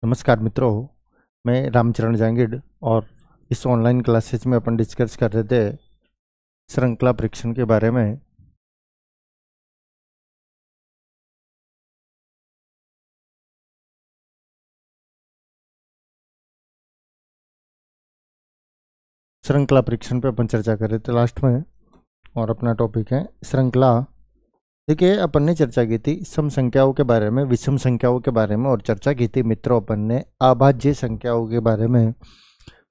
नमस्कार मित्रों, मैं रामचरण जांगिड और इस ऑनलाइन क्लासेज में अपन डिस्कस कर रहे थे श्रृंखला परीक्षण के बारे में। श्रृंखला परीक्षण पे अपन चर्चा कर रहे थे लास्ट में और अपना टॉपिक है श्रृंखला। देखिए, अपन ने चर्चा की थी सम संख्याओं के बारे में, विषम संख्याओं के बारे में और चर्चा की थी मित्रों अपन ने अभाज्य संख्याओं के बारे में।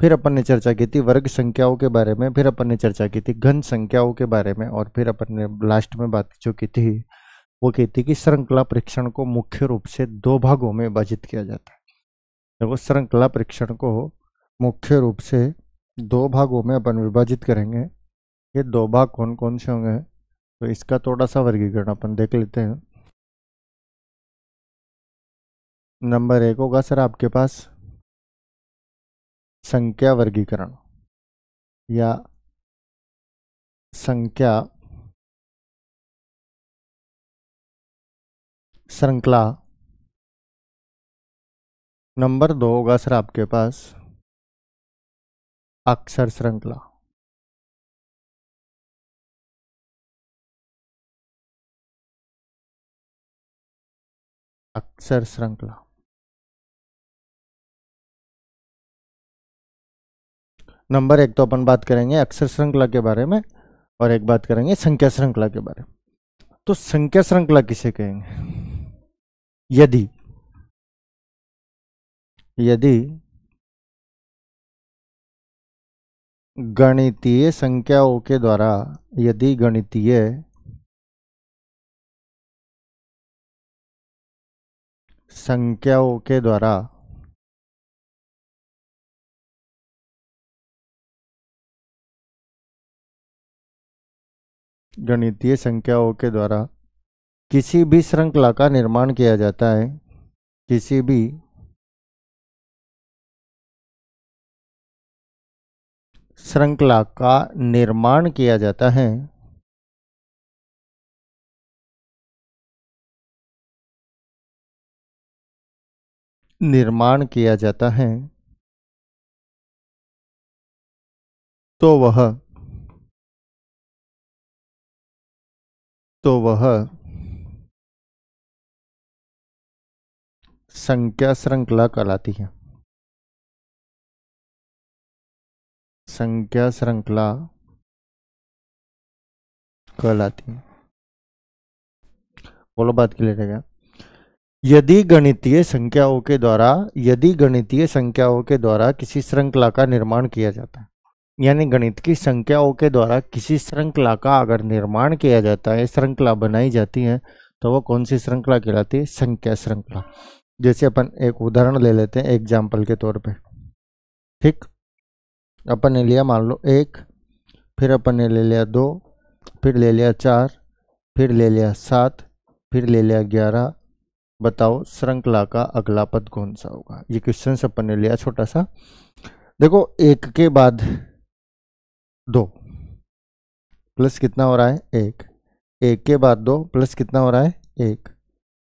फिर अपन ने चर्चा की थी वर्ग संख्याओं के बारे में, फिर अपन ने चर्चा की थी घन संख्याओं के बारे में और फिर अपन ने लास्ट में बात जो की थी वो कहती कि श्रृंखला परीक्षण को मुख्य रूप से दो भागों में विभाजित किया जाता है। देखो, श्रृंखला परीक्षण को मुख्य रूप से दो भागों में अपन विभाजित करेंगे। ये दो भाग कौन कौन से होंगे, तो इसका थोड़ा सा वर्गीकरण अपन देख लेते हैं। नंबर 1 होगा सर आपके पास संख्या वर्गीकरण या संख्या श्रृंखला। नंबर 2 होगा सर आपके पास अक्षर श्रृंखला। अक्षर श्रृंखला। नंबर 1 तो अपन बात करेंगे अक्षर श्रृंखला के बारे में और एक बात करेंगे संख्या श्रृंखला के बारे में। तो संख्या श्रृंखला किसे कहेंगे? यदि गणितीय संख्याओं के द्वारा गणितीय संख्याओं के द्वारा किसी भी श्रृंखला का निर्माण किया जाता है, किसी भी श्रृंखला का निर्माण किया जाता है, तो वह संख्या श्रृंखला कहलाती है। संख्या श्रृंखला कहलाती है। बोलो, बात क्लियर है क्या? यदि गणितीय संख्याओं के द्वारा किसी श्रृंखला का निर्माण किया जाता है, यानी गणित की संख्याओं के द्वारा किसी श्रृंखला का अगर निर्माण किया जाता है, श्रृंखला बनाई जाती है, तो वो कौन सी श्रृंखला कहलाती है? संख्या श्रृंखला। जैसे अपन एक उदाहरण ले लेते हैं एग्जाम्पल के तौर पे। ठीक, अपन ने लिया मान लो 1, फिर अपन ने ले लिया 2, फिर ले लिया 4, फिर ले लिया 7, फिर ले लिया 11। बताओ श्रृंखला का अगला पद कौन सा होगा? ये क्वेश्चन अपन ने लिया छोटा सा। देखो, 1 के बाद 2 प्लस कितना हो रहा है? 1। 1 के बाद 2 प्लस कितना हो रहा है? 1।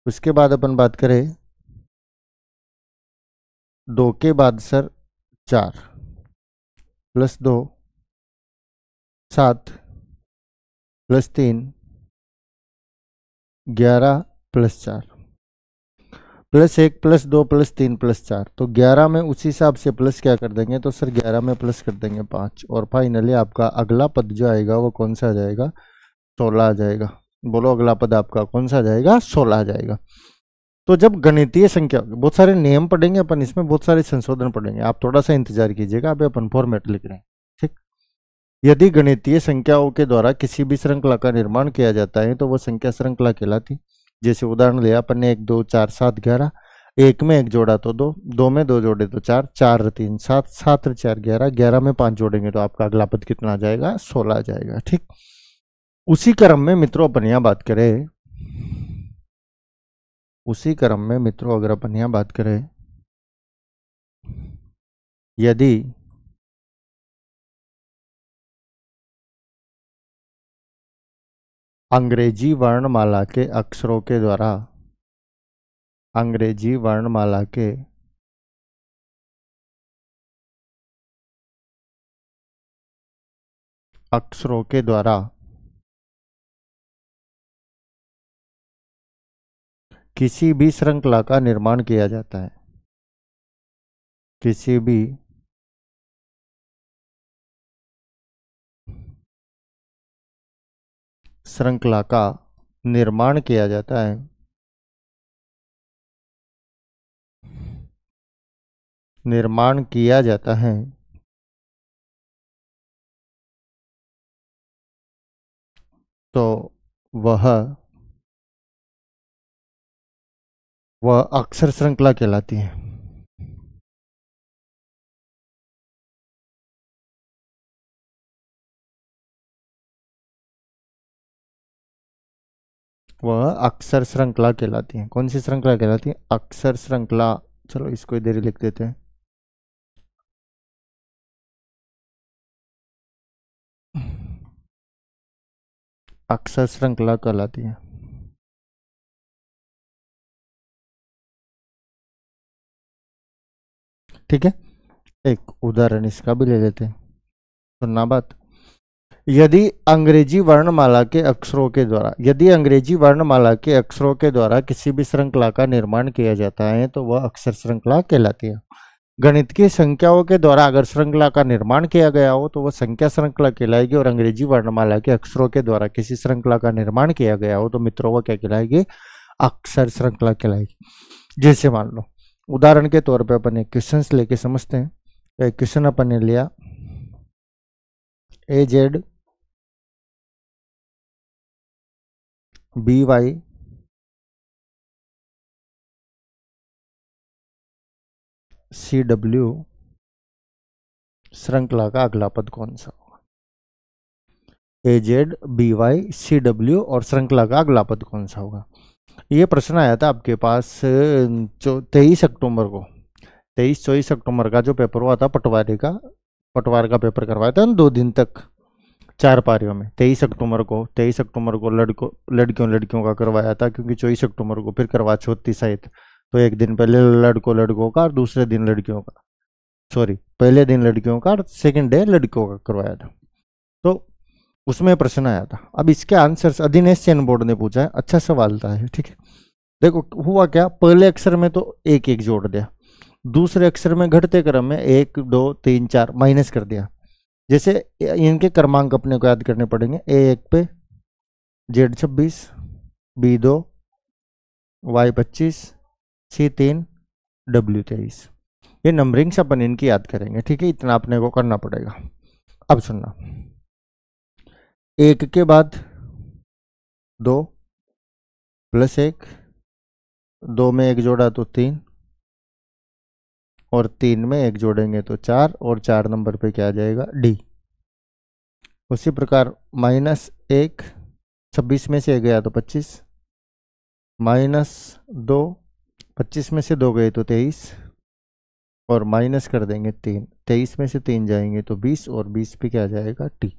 उसके बाद अपन बात करें 2 के बाद sir 4 plus 2 7 plus 3 11 plus 4 plus 1 plus 2 plus 3 plus 4। तो 11 में उसी हिसाब से प्लस क्या कर देंगे? तो सर 11 में प्लस कर देंगे 5 और फाइनली आपका अगला पद जो आएगा वो कौन सा आ जाएगा? 16 आ जाएगा। बोलो, अगला पद आपका कौन सा आ जाएगा? 16 आ जाएगा। तो जब गणितीय संख्या, बहुत सारे नियम पढ़ेंगे अपन, इसमें बहुत सारे संशोधन पढ़ेंगे, आप थोड़ा सा इंतजार कीजिएगा। अभी अपन फॉर्मेट लिख रहे हैं। ठीक, यदि गणितीय संख्याओं के द्वारा किसी भी श्रृंखला का निर्माण किया जाता है तो वह संख्या श्रृंखला कहलाती। जैसे उदाहरण लिया अपन ने 1 2 4 7 11। 1 में 1 जोड़ा तो 2, 2 में 2 जोड़े तो 4, 4 3 7, 7 4 11, 11 में 5 जोड़ेंगे तो आपका अगला पद कितना आ जाएगा? 16 आ जाएगा। ठीक, उसी क्रम में मित्रों अपन यहाँ बात करें, अगर अपन यहाँ बात करें, यदि अंग्रेजी वर्णमाला के अक्षरों के द्वारा अक्षरों के द्वारा किसी भी श्रृंखला का निर्माण किया जाता है, किसी भी श्रृंखला का निर्माण किया जाता है, निर्माण किया जाता है तो वह अक्षर श्रृंखला कहलाती है। वह अक्षर श्रृंखला कहलाती है। कौन सी श्रृंखला कहलाती है? अक्षर श्रृंखला। चलो इसको इधर ही लिख देते हैं। अक्षर श्रृंखला कहलाती है। ठीक है, एक उदाहरण इसका भी ले लेते हैं, सुनना बात। यदि अंग्रेजी वर्णमाला के अक्षरों के द्वारा, यदि अंग्रेजी वर्णमाला के अक्षरों के द्वारा किसी भी श्रृंखला का निर्माण किया जाता है तो वह अक्षर श्रृंखला कहलाती है। गणित की संख्याओं के द्वारा अगर श्रृंखला का निर्माण किया गया हो तो वह संख्या श्रृंखला कहलाएगी, और अंग्रेजी वर्णमाला के अक्षरों के द्वारा किसी श्रृंखला का निर्माण किया गया हो तो मित्रों वह क्या कहलाएगी? अक्षर श्रृंखला कहलाएगी। जैसे मान लो उदाहरण के तौर पे अपन एक क्वेश्चन लेके समझते हैं। एक क्वेश्चन अपन ने लिया, AZ BY CW श्रृंखला का अगला पद कौन सा होगा? AZ BY CW और श्रृंखला का अगला पद कौन सा होगा? ये प्रश्न आया था आपके पास 23 अक्टूबर को, 23-24 अक्टूबर का जो पेपर हुआ था पटवारी का, पटवार का पेपर करवाया था 2 दिन तक 4 पारियों में। 23 अक्टूबर को लड़कियों का करवाया था, क्योंकि 24 अक्टूबर को फिर करवा चौथ थी शायद, तो एक दिन पहले लड़कों का और दूसरे दिन लड़कियों का, सॉरी पहले दिन लड़कियों का और सेकेंड डे लड़कियों का करवाया था। तो उसमें प्रश्न आया था। अब इसके आंसर्स अधिनेश चयन बोर्ड ने पूछा है, अच्छा सवाल था है। ठीक है, देखो हुआ क्या, पहले अक्षर में तो 1-1 जोड़ दिया, दूसरे अक्षर में घटते क्रम में 1 2 3 4 माइनस कर दिया। जैसे इनके क्रमांक अपने को याद करने पड़ेंगे। A1 पे Z26, B2 Y25, C3 W23, ये नंबरिंग अपन इनकी याद करेंगे। ठीक है, इतना अपने को करना पड़ेगा। अब सुनना, 1 के बाद 2 प्लस 1, 2 में 1 जोड़ा तो 3, और 3 में 1 जोड़ेंगे तो 4, और 4 नंबर पे क्या आ जाएगा? D। उसी प्रकार -1, 26 में से 1 गया तो 25, -2, 25 में से 2 गए तो 23, और माइनस कर देंगे 3, 23 में से 3 जाएंगे तो 20, और 20 पे क्या जाएगा? T।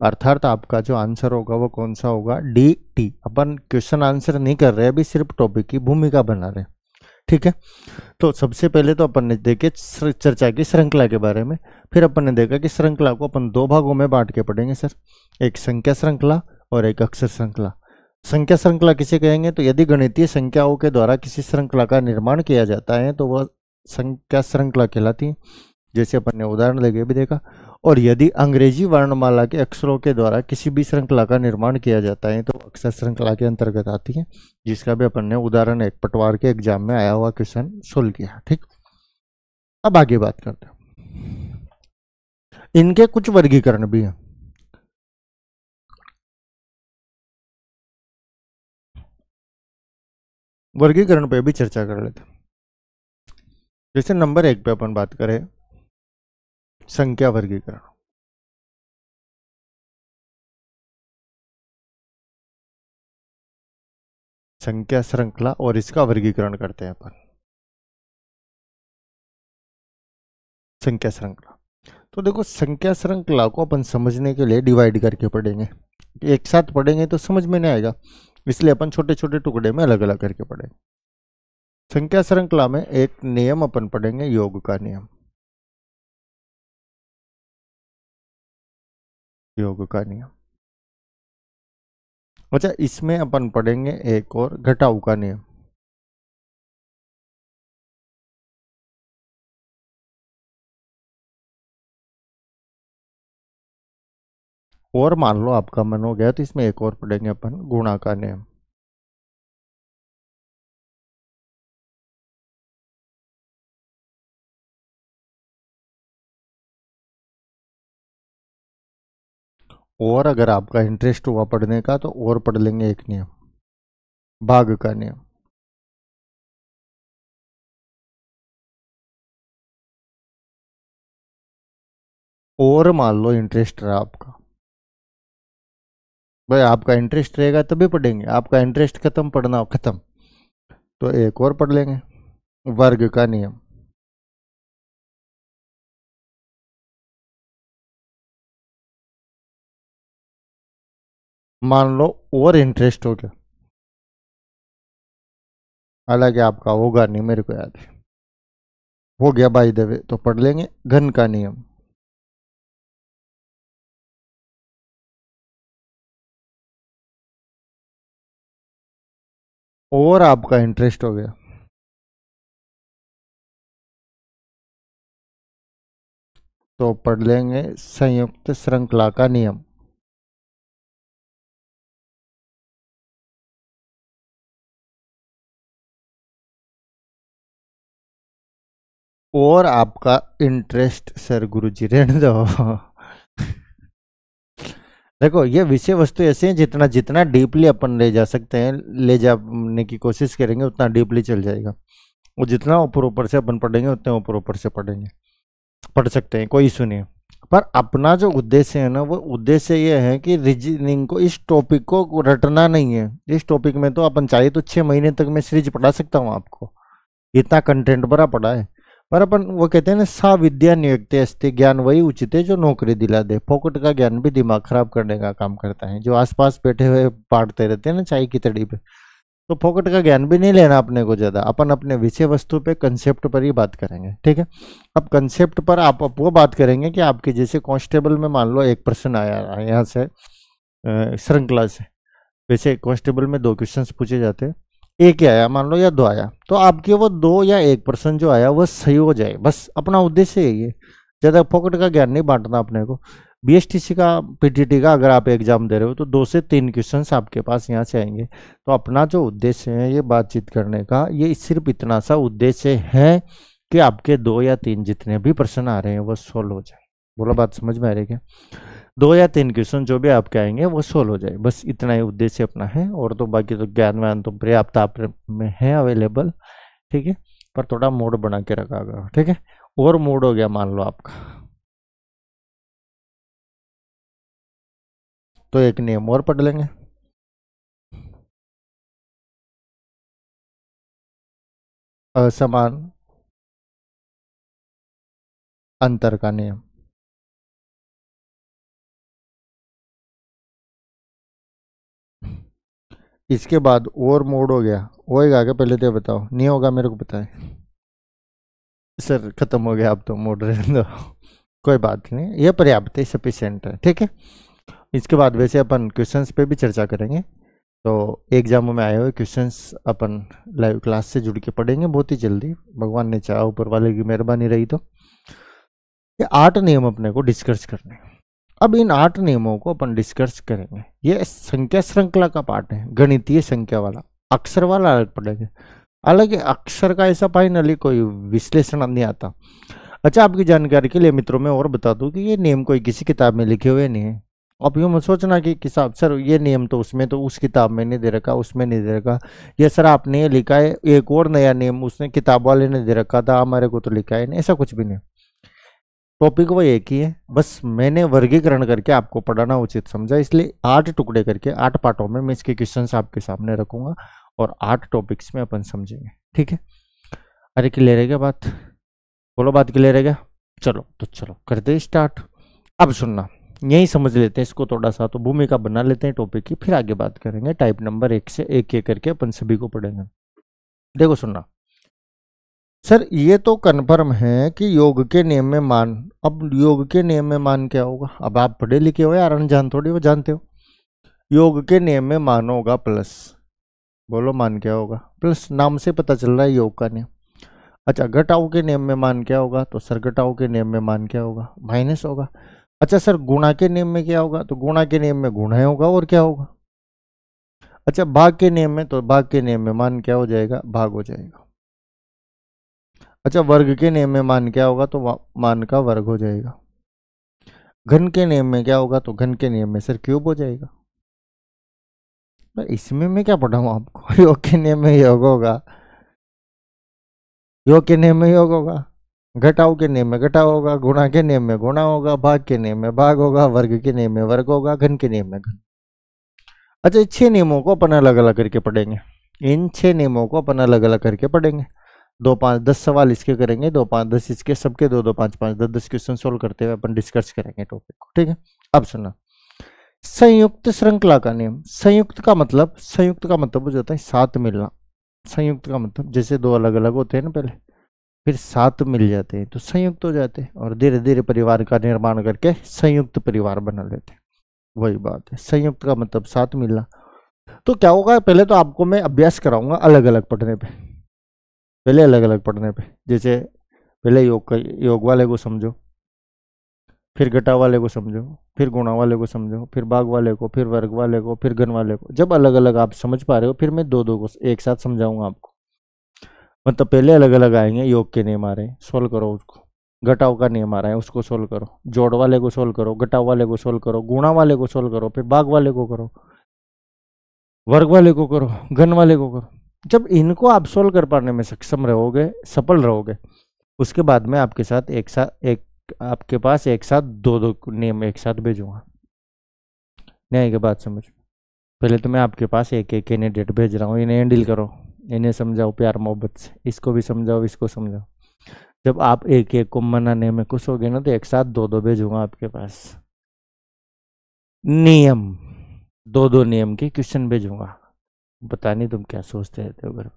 अर्थात आपका जो आंसर होगा वो कौन सा होगा? DT। अपन क्वेश्चन आंसर नहीं कर रहे, अभी सिर्फ टॉपिक की भूमिका बना रहे हैं। ठीक है, तो सबसे पहले तो अपन ने देखे चर्चा की श्रृंखला के बारे में, फिर अपन ने देखा कि श्रृंखला को अपन 2 भागों में बांट के पढ़ेंगे सर, एक संख्या श्रृंखला और एक अक्षर श्रृंखला। संख्या श्रृंखला किसे कहेंगे? तो यदि गणितीय संख्याओं के द्वारा किसी श्रृंखला का निर्माण किया जाता है तो वह संख्या श्रृंखला कहलाती है, जैसे अपन ने उदाहरण लेके भी देखा। और यदि अंग्रेजी वर्णमाला के अक्षरों के द्वारा किसी भी श्रृंखला का निर्माण किया जाता है तो अक्षर श्रृंखला के अंतर्गत आती है, जिसका भी अपन ने उदाहरण एक पटवार के एग्जाम में आया हुआ क्वेश्चन सोल्व किया। ठीक, अब आगे बात करते हैं। इनके कुछ वर्गीकरण भी हैं। वर्गीकरण पे भी चर्चा कर लेते हैं। जैसे नंबर 1 पे अपन बात करें, संख्या वर्गीकरण। संख्या श्रृंखला और इसका वर्गीकरण करते हैं अपन। संख्या श्रृंखला, तो देखो संख्या श्रृंखला को अपन समझने के लिए डिवाइड करके पढ़ेंगे। एक साथ पढ़ेंगे तो समझ में नहीं आएगा, इसलिए अपन छोटे छोटे टुकड़े में अलग अलग करके पढ़ेंगे। संख्या श्रृंखला में एक नियम अपन पढ़ेंगे, योग का नियम। योग का नियम। अच्छा, इसमें अपन पढ़ेंगे एक और घटाव का नियम। और मान लो आपका मन हो गया तो इसमें एक और पढ़ेंगे अपन गुणा का नियम। और अगर आपका इंटरेस्ट हुआ पढ़ने का तो और पढ़ लेंगे एक नियम, भाग का नियम। और मान लो इंटरेस्ट रहा आपका, भाई आपका इंटरेस्ट रहेगा तभी पढ़ेंगे, आपका इंटरेस्ट खत्म, पढ़ना खत्म, तो एक और पढ़ लेंगे वर्ग का नियम। मान लो और इंटरेस्ट हो गया, हालांकि आपका होगा नहीं मेरे को याद है, हो गया बाय द वे, तो पढ़ लेंगे घन का नियम। और आपका इंटरेस्ट हो गया तो पढ़ लेंगे संयुक्त श्रृंखला का नियम। और आपका इंटरेस्ट, सर गुरुजी रहने दो देखो ये विषय वस्तु ऐसे हैं, जितना जितना डीपली अपन ले जा सकते हैं, ले जाने की कोशिश करेंगे उतना डीपली चल जाएगा। और जितना ऊपर ऊपर से अपन पढ़ेंगे उतने ऊपर ऊपर से पढ़ेंगे, पढ़ सकते हैं, कोई इशू नहीं है। पर अपना जो उद्देश्य है ना, वो उद्देश्य ये है कि रीजनिंग को, इस टॉपिक को रटना नहीं है। इस टॉपिक में तो अपन चाहे तो 6 महीने तक मैं सीरीज पढ़ा सकता हूँ आपको, इतना कंटेंट भरा पड़ा है। पर अपन वो कहते हैं ना, सा विद्या नियुक्ते अस्ति, ज्ञान वही उचित है जो नौकरी दिला दे। फोकट का ज्ञान भी दिमाग खराब करने का काम करता है, जो आसपास बैठे हुए बांटते रहते हैं ना चाय की तड़ी पे। तो फोकट का ज्ञान भी नहीं लेना अपने को ज्यादा, अपन अपने विषय वस्तु पे कंसेप्ट पर ही बात करेंगे, ठीक है। अब कंसेप्ट पर आप वो बात करेंगे कि आपके जैसे कांस्टेबल में मान लो एक प्रश्न आया यहाँ से श्रृंखला से, वैसे कांस्टेबल में 2 क्वेश्चंस पूछे जाते हैं, एक ही आया मान लो या 2 आया, तो आपके वो 2 या 1% जो आया वो सही हो जाए, बस अपना उद्देश्य यही है। ज़्यादा फोकट का ज्ञान नहीं बांटना अपने को। बीएसटीसी का, पीटीटी का अगर आप एग्जाम दे रहे हो तो 2 से 3 क्वेश्चंस आपके पास यहाँ से आएंगे। तो अपना जो उद्देश्य है ये बातचीत करने का, ये सिर्फ इतना सा उद्देश्य है कि आपके 2 या 3 जितने भी प्रश्न आ रहे हैं वो सोल्व हो जाए। बोलो बात समझ में आ रही है क्या? 2 या 3 क्वेश्चन जो भी आपके आएंगे वो सोल्व हो जाए, बस इतना ही उद्देश्य अपना है। और तो बाकी तो ज्ञान व्यान तो पर्याप्त आप में है अवेलेबल, ठीक है। पर थोड़ा मोड बना के रखा गया, ठीक है। और मोड हो गया मान लो आपका, तो एक नियम और पढ़ लेंगे, असमान अंतर का नियम। इसके बाद और मोड हो गया, होएगा क्या पहले तो बताओ, नहीं होगा मेरे को पता है सर, खत्म हो गया अब तो मोड रहने दो कोई बात नहीं, ये पर्याप्त है, सफिशियंट है, ठीक है। इसके बाद वैसे अपन क्वेश्चंस पे भी चर्चा करेंगे। तो एग्जामों में आए हुए क्वेश्चंस अपन लाइव क्लास से जुड़ के पढ़ेंगे बहुत ही जल्दी, भगवान ने चाहा, ऊपर वाले की मेहरबानी रही तो। ये 8 नियम अपने को डिस्कस करने हैं। अब इन 8 नियमों को अपन डिस्कस करेंगे। ये संख्या श्रृंखला का पार्ट है, गणितीय संख्या वाला। अक्षर वाला अलग पढ़ेंगे, हालांकि अक्षर का ऐसा फाइनली कोई विश्लेषण नहीं आता। अच्छा, आपकी जानकारी के लिए मित्रों में और बता दूं कि ये नियम कोई किसी किताब में लिखे हुए नहीं है। आप यूँ मत सोचना कि किताब, सर ये नियम तो उसमें, तो उस किताब में नहीं दे रखा, उसमें नहीं दे रखा, ये सर आपने ये लिखा है, एक और नया नियम उसने किताब वाले ने दे रखा था, हमारे को तो लिखा है नहीं, ऐसा कुछ भी नहीं। टॉपिक वो एक ही है, बस मैंने वर्गीकरण करके आपको पढ़ाना उचित समझा, इसलिए 8 टुकड़े करके 8 पार्टों में मैं इसके क्वेश्चंस आपके सामने रखूंगा और 8 टॉपिक्स में अपन समझेंगे, ठीक है। अरे क्लियर है क्या बात? बोलो बात क्लियर है क्या? चलो तो चलो करते हैं स्टार्ट। अब सुनना, यही समझ लेते हैं इसको थोड़ा सा, तो भूमिका बना लेते हैं टॉपिक की, फिर आगे बात करेंगे। टाइप नंबर 1 से एक एक करके अपन सभी को पढ़ेंगे। देखो सुनना, सर ये तो कन्फर्म है कि योग के नियम में मान, अब योग के नियम में मान क्या होगा? अब आप पढ़े लिखे हो यार, अनजान थोड़ी हो, जानते हो। योग के नियम में मान होगा प्लस। बोलो मान क्या होगा? प्लस। नाम से पता चल रहा है योग का नियम। अच्छा, घटाओ के नियम में मान क्या होगा? तो सर घटाओ के नियम में मान क्या होगा? माइनस होगा। अच्छा सर, गुणा के नियम में क्या होगा? तो गुणा के नियम में गुणा होगा, और क्या होगा? अच्छा, भाग के नियम में, तो भाग के नियम में मान क्या हो जाएगा? भाग हो जाएगा। अच्छा, वर्ग के नियम में मान क्या होगा? तो मान का वर्ग हो जाएगा। घन के नियम में क्या होगा? तो घन के नियम में सर क्यूब हो जाएगा। तो इसमें मैं क्या पढ़ाऊँ आपको? योग के नियम में योग होगा, योग के नियम में योग होगा, घटाओ के नियम में घटाओ होगा, गुणा के नियम में गुणा होगा, भाग के नियम में भाग होगा, वर्ग के नियम में वर्ग होगा, घन के नियम में घन। अच्छा, इन 6 नियमों को अपन अलग अलग करके पढ़ेंगे। इन 6 नियमों को अपन अलग अलग करके पढ़ेंगे। 2 5 10 सवाल इसके करेंगे, 2 5 10 इसके, सबके 2 2 5 5 10 10 क्वेश्चन सोल्व करते हुए अपन डिस्कस करेंगे टॉपिक को, ठीक है। अब सुना, संयुक्त श्रृंखला का नियम। संयुक्त का मतलब, संयुक्त का मतलब हो जाता है साथ मिलना। संयुक्त का मतलब जैसे दो अलग अलग होते हैं ना पहले, फिर साथ मिल जाते हैं तो संयुक्त हो जाते हैं, और धीरे धीरे परिवार का निर्माण करके संयुक्त परिवार बना लेते हैं। वही बात है, संयुक्त का मतलब साथ मिलना। तो क्या होगा, पहले तो आपको मैं अभ्यास कराऊंगा अलग अलग पढ़ने पे, पहले अलग अलग पढ़ने पे। जैसे पहले योग का, योग वाले को समझो, फिर घटा वाले को समझो, फिर गुणा वाले को समझो, फिर भाग वाले को, फिर वर्ग वाले को, फिर घन वाले को। जब अलग अलग आप समझ पा रहे हो, फिर मैं दो दो को एक साथ समझाऊंगा आपको। मतलब पहले अलग अलग आएंगे, योग के नियम आ रहे हैं, सोल्व करो उसको। घटाव का नियम आ रहा है, उसको सोल्व करो। जोड़ वाले को सोल्व करो, घटाव वाले को सोल्व करो, गुणा वाले को सोल्व करो, फिर भाग वाले को करो, वर्ग वाले को करो, घन वाले को करो। जब इनको आप सोल्व कर पाने में सक्षम रहोगे, सफल रहोगे, उसके बाद में आपके साथ एक आपके पास एक साथ दो दो नियम एक साथ भेजूंगा। न्याय की बात समझ। पहले तो मैं आपके पास एक एक कैंडिडेट भेज रहा हूँ, इन्हें हैंडल करो, इन्हें समझाओ प्यार मोहब्बत से, इसको भी समझाओ, इसको समझाओ। जब आप एक एक को मनाने में खुश होगे ना, तो एक साथ दो दो भेजूंगा आपके पास नियम, दो दो नियम के क्वेश्चन भेजूंगा। पता नहीं तुम क्या सोचते रहते हो घर।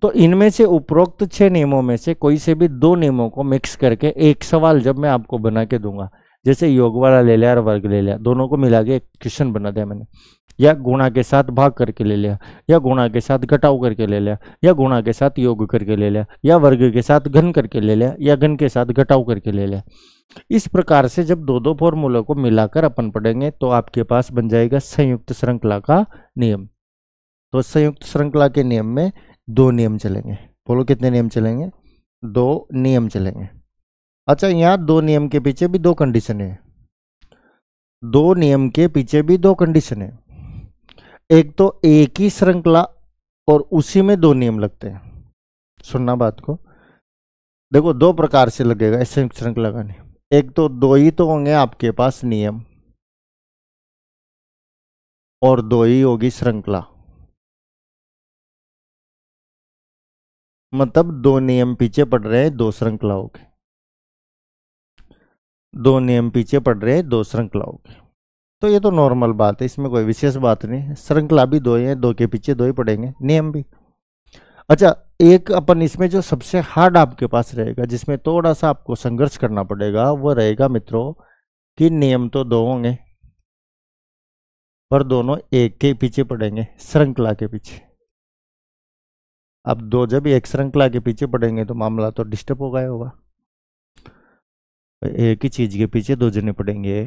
तो इनमें से उपरोक्त 6 नियमों में से कोई से भी 2 नियमों को मिक्स करके एक सवाल जब मैं आपको बना के दूंगा, जैसे योग वाला ले लिया और वर्ग ले लिया, दोनों को मिला के एक क्वेश्चन बना दिया मैंने, या गुणा के साथ भाग करके ले लिया, या गुणा के साथ घटाव करके ले लिया, या गुणा के साथ योग करके ले लिया, या वर्ग के साथ घन करके ले लिया, या घन के साथ घटाव करके ले लिया। इस प्रकार से जब दो दो फॉर्मूलों को मिलाकर अपन पढ़ेंगे तो आपके पास बन जाएगा संयुक्त श्रृंखला का नियम। तो संयुक्त श्रृंखला के नियम में 2 नियम चलेंगे। बोलो कितने नियम चलेंगे? 2 नियम चलेंगे। अच्छा, यहाँ 2 नियम के पीछे भी 2 कंडीशन है। 2 नियम के पीछे भी 2 कंडीशन है। एक तो एक ही श्रृंखला और उसी में 2 नियम लगते हैं। सुनना बात को, देखो 2 प्रकार से लगेगा इस संयुक्त श्रृंखला का नियम। एक तो 2 ही तो होंगे आपके पास नियम, और 2 ही होगी श्रृंखला। मतलब 2 नियम पीछे पड़ रहे हैं 2 श्रृंखलाओं के, 2 नियम पीछे पड़ रहे हैं 2 श्रृंखलाओं के। तो ये तो नॉर्मल बात है, इसमें कोई विशेष बात नहीं। श्रृंखला भी 2 ही है, 2 के पीछे 2 ही पड़ेंगे, नियम भी। अच्छा, एक अपन इसमें जो सबसे हार्ड आपके पास रहेगा, जिसमें थोड़ा सा आपको संघर्ष करना पड़ेगा, वो रहेगा मित्रों कि नियम तो 2 होंगे, पर दोनों एक के पीछे पड़ेंगे, श्रृंखला के पीछे। अब 2 जब एक श्रृंखला के पीछे पड़ेंगे तो मामला तो डिस्टर्ब हो गया होगा। एक ही चीज के पीछे 2 जने पड़ेंगे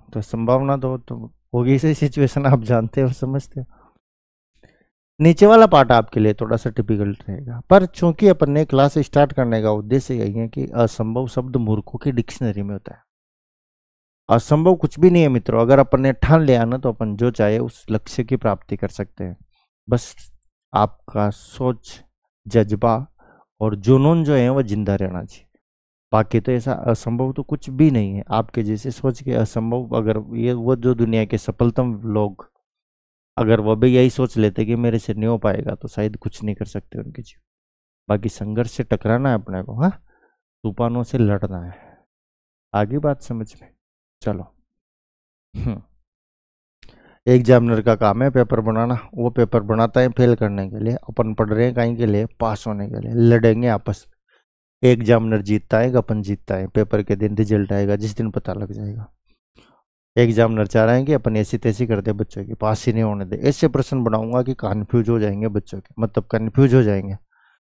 तो संभावना तो होगी ऐसी सिचुएशन, आप जानते हो, समझते हो। नीचे वाला पार्ट आपके लिए थोड़ा सा टिपिकल रहेगा, पर चूंकि अपन ने क्लास स्टार्ट करने का उद्देश्य यही है कि असंभव शब्द मूर्खों की डिक्शनरी में होता है। असंभव कुछ भी नहीं है मित्रों, अगर अपन ने ठान लिया ना तो अपन जो चाहे उस लक्ष्य की प्राप्ति कर सकते हैं। बस आपका सोच, जज्बा और जुनून जो है वो जिंदा रहना चाहिए। बाकी तो ऐसा असंभव तो कुछ भी नहीं है। आपके जैसे सोच के असंभव, अगर ये वो जो दुनिया के सफलतम लोग, अगर वो भी यही सोच लेते कि मेरे से नहीं हो पाएगा, तो शायद कुछ नहीं कर सकते उनके जीवन। बाकी संघर्ष से टकराना है अपने को, हाँ, तूफानों से लड़ना है। आगे बात समझ में? चलो, एग्जामिनर का काम है पेपर बनाना, वो पेपर बनाता है फेल करने के लिए, अपन पढ़ रहे हैं कहीं के लिए, पास होने के लिए। लड़ेंगे आपस में, एग्जामिनर जीतता है अपन जीतता है, पेपर के दिन रिजल्ट आएगा जिस दिन पता लग जाएगा। एग्जामिनर चाह रहे हैं कि अपन ऐसी तैसी कर दे बच्चों की, पास ही नहीं होने दे, ऐसे प्रश्न बनाऊंगा कि कन्फ्यूज हो जाएंगे बच्चों के, मतलब कन्फ्यूज हो जाएंगे।